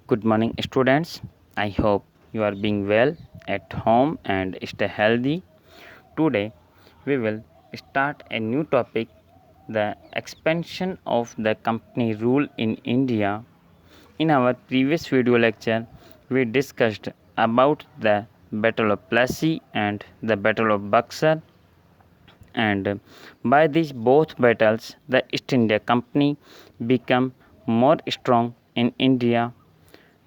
Good morning, students. I hope you are being well at home and stay healthy. Today, we will start a new topic, the expansion of the company rule in India. In our previous video lecture, we discussed about the Battle of Plassey and the Battle of Buxar, and by these both battles, the East India Company became more strong in India.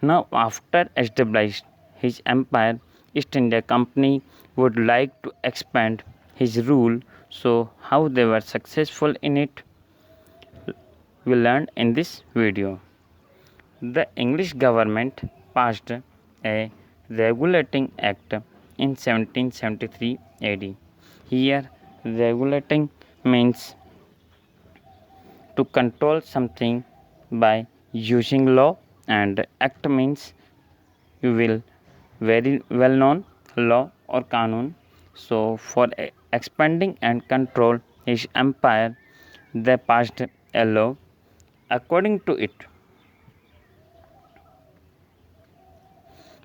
Now, after established his empire, East India Company would like to expand his rule. So, how they were successful in it, we learned in this video. The English government passed a regulating act in 1773 AD. Here, regulating means to control something by using law, and act means you will very well known law or kanun. So for expanding and control his empire, they passed a law. According to it,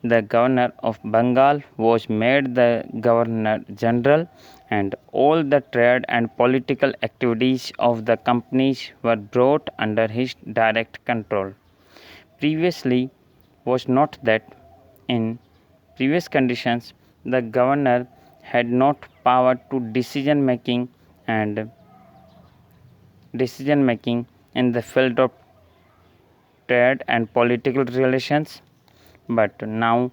the governor of Bengal was made the governor general, and all the trade and political activities of the companies were brought under his direct control. Previously was not that. In previous conditions, the governor had not power to decision making in the field of trade and political relations, but now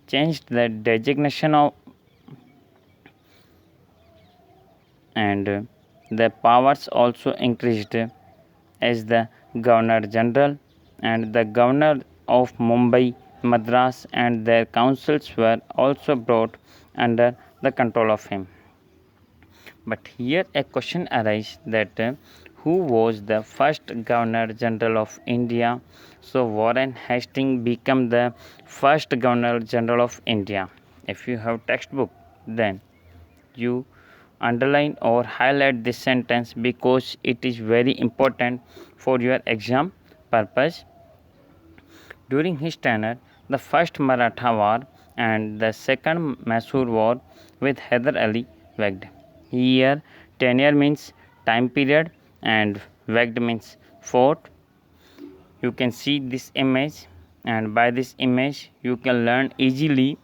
changed the designation of, and the powers also increased as the governor general, and the governor of Mumbai, Madras, and their councils were also brought under the control of him. But here a question arises that who was the first Governor General of India? So Warren Hastings became the first Governor General of India. If you have textbook, then you underline or highlight this sentence because it is very important for your exam purpose. During his tenure, the first Maratha War and the second Mysore War with Hyder Ali waged. Here, tenure means time period and waged means fought. You can see this image, and by this image, you can learn easily.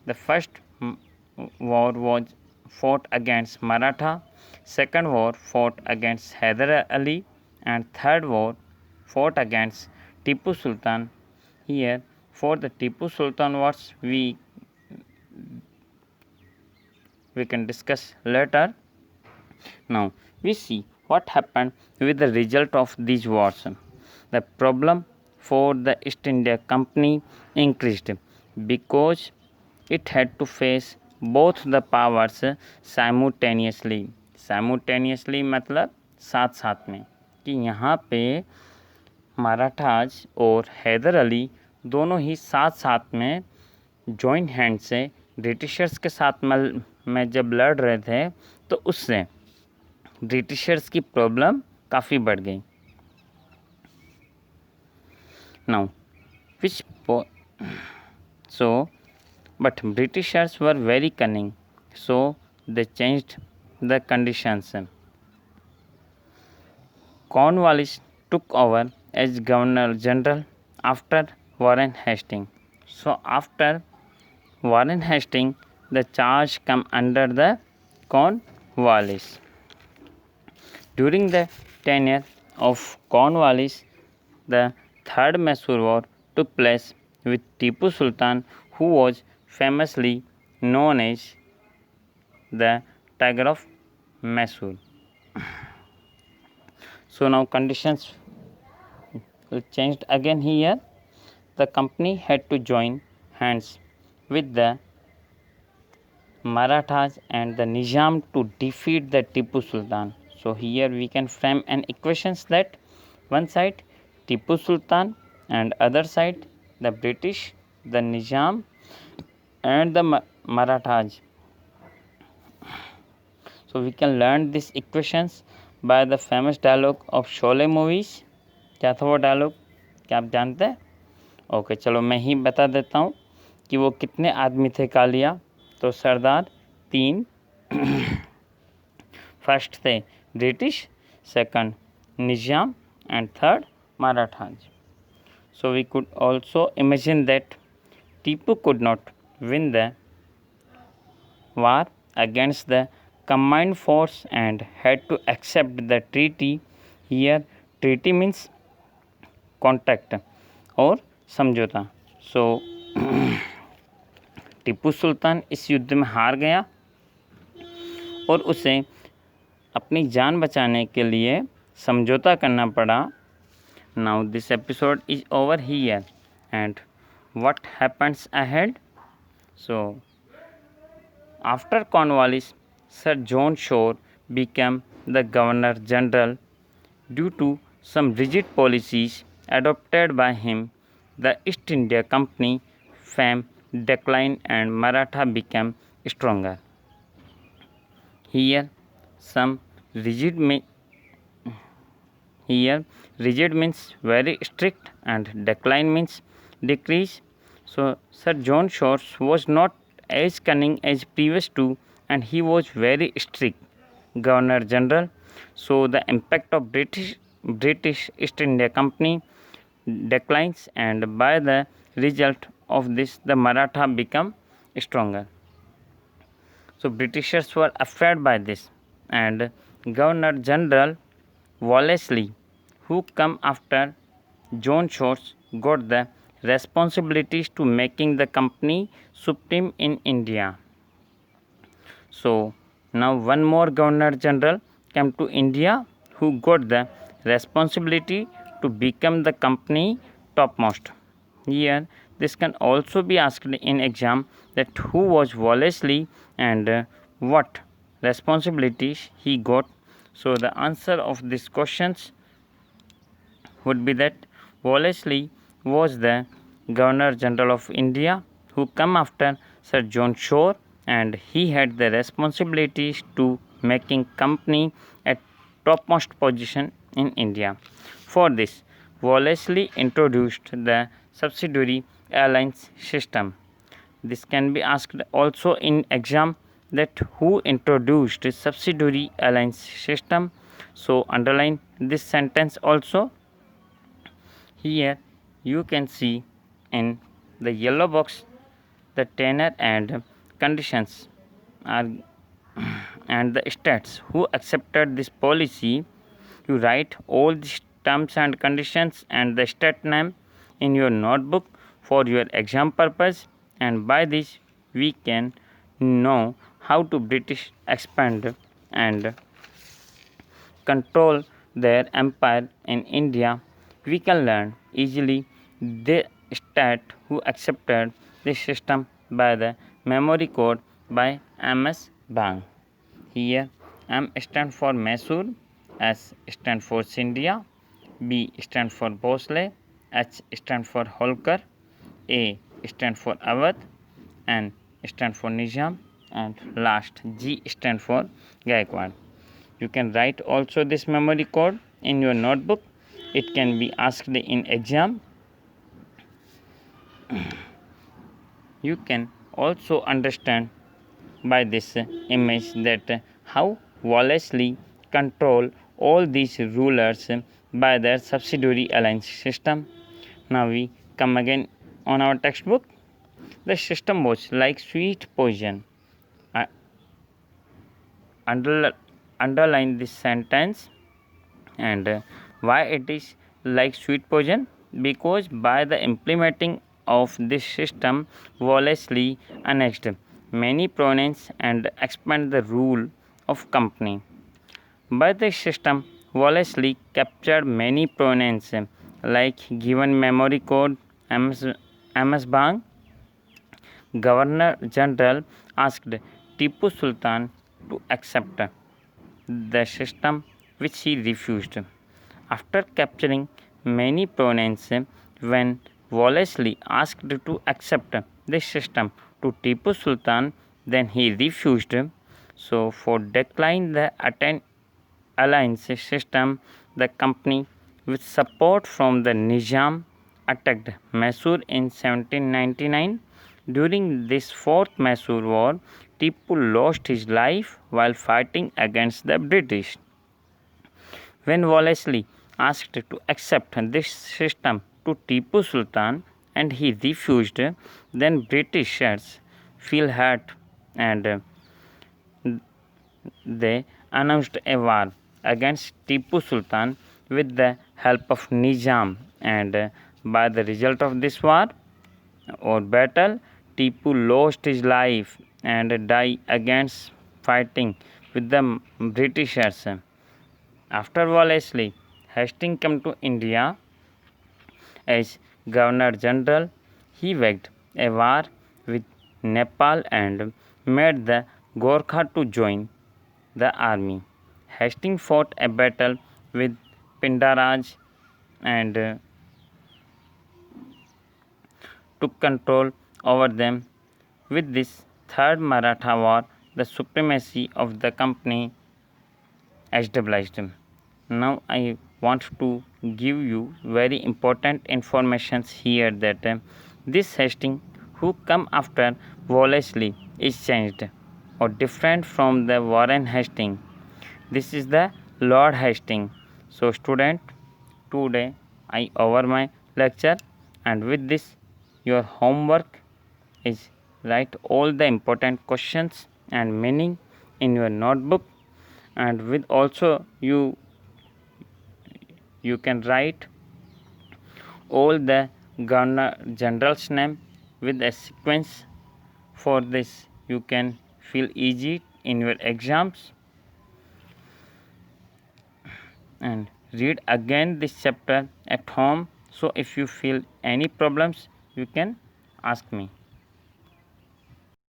The first war was fought against Maratha, second war fought against Hyder Ali, and third war fought against Tipu Sultan. Here, for the Tipu Sultan wars, we can discuss later. Now, we see what happened with the result of these wars. The problem for the East India Company increased because it had to face both the powers simultaneously. Simultaneously मतलब साथ साथ में, कि यहाँ पे Marathas और हैदर अली दोनों ही साथ साथ में जॉइंट हैंड से ब्रिटिशर्स के साथ में जब लड़ रहे थे, तो उससे ब्रिटिशर्स की प्रॉब्लम काफ़ी बढ़ गई. Now, but Britishers were very cunning, so they changed the conditions. Cornwallis took over as Governor General after Warren Hastings. So after Warren Hastings, the charge come under the Cornwallis. During the tenure of Cornwallis, the Third Mysore War took place with Tipu Sultan, who was famously known as the Tiger of Mysore. So now conditions changed again here. The company had to join hands with the Marathas and the Nizam to defeat the Tipu Sultan. So here we can frame an equations that one side Tipu Sultan and other side the British, the Nizam and the Marathas. So we can learn these equations by the famous dialogue of Sholay movies. क्या था वो dialogue, क्या आप जानते हैं? Okay, चलो मैं ही बता देता हूँ कि वो कितने आदमी थे कालिया। तो सरदार 3, फर्स्ट थे British, second Nizam and third Marathas. So we could also imagine that Tipu could not win the war against the combined force and had to accept the treaty. Here treaty means contract or समझौता. So Tipu Sultan इस युद्ध में हार गया और उसे अपनी जान बचाने के लिए समझौता करना पड़ा. Now this episode is over here, and what happens ahead? So after Cornwallis, Sir John Shore became the Governor General. Due to some rigid policies adopted by him, the East India Company fame declined and Maratha became stronger. Here some rigid means very strict and decline means decrease. So Sir John Shore was not as cunning as previous two, and he was very strict Governor General. So the impact of British East India Company declines, and by the result of this the Maratha become stronger. So Britishers were afraid by this, and Governor General Wellesley, who come after John Shore, got the responsibilities to making the company supreme in India. So now one more Governor General came to India, who got the responsibility to become the company topmost. Here this can also be asked in exam, that who was Wellesley and what responsibilities he got. So the answer of these questions would be that Wellesley was the Governor General of India who come after Sir John Shore, and he had the responsibilities to making company at topmost position in India. For this, Wellesley introduced the subsidiary alliance system. This can be asked also in exam, that who introduced subsidiary alliance system. So underline this sentence also. Here you can see in the yellow box the tenor and conditions are and the states who accepted this policy. You write all these terms and conditions and the state name in your notebook for your exam purpose, and by this we can know how to British expand and control their empire in India. We can learn easily the state who accepted this system by the memory code by MS Bang. Here M stand for Mysore, S stand for Scindia, B stand for Bhosle, H stand for Holkar, A stand for Awadh, N stand for Nizam, and last G stand for Gaikwad. You can write also this memory code in your notebook. It can be asked in exam. You can also understand by this image that how Wellesley control all these rulers by their subsidiary alliance system. Now we come again on our textbook. The system was like sweet poison. Underline this sentence, and why it is like sweet poison, because by the implementing of this system Wellesley annexed many provinces and expanded the rule of company. By this system Wellesley captured many provinces, like given memory code MS Bang. Governor General asked Tipu Sultan to accept the system, which he refused. After capturing many provinces, when Wellesley asked to accept this system to Tipu Sultan, then he refused. So for decline the alliance system, the company with support from the Nizam attacked Mysore in 1799. During this fourth Mysore war, Tipu lost his life while fighting against the British. When Wellesley asked to accept this system to Tipu Sultan and he refused, then Britishers feel hurt and they announced a war against Tipu Sultan with the help of Nizam, and by the result of this war or battle, Tipu lost his life and died against fighting with the Britishers. After Wellesley, Hastings came to India as Governor General. He waged a war with Nepal and made the Gorkha to join the army. Hastings fought a battle with Pindaraj and took control over them. With this third Maratha war, the supremacy of the company established. Now I want to give you very important information here that this Hastings who come after Wellesley is changed or different from the Warren Hastings. This is the Lord Hastings. So student, today I over my lecture, and with this your homework is write all the important questions and meaning in your notebook, and with also you can write all the governor general's name with a sequence. For this you can feel easy in your exams, and read again this chapter at home. So if you feel any problems, you can ask me.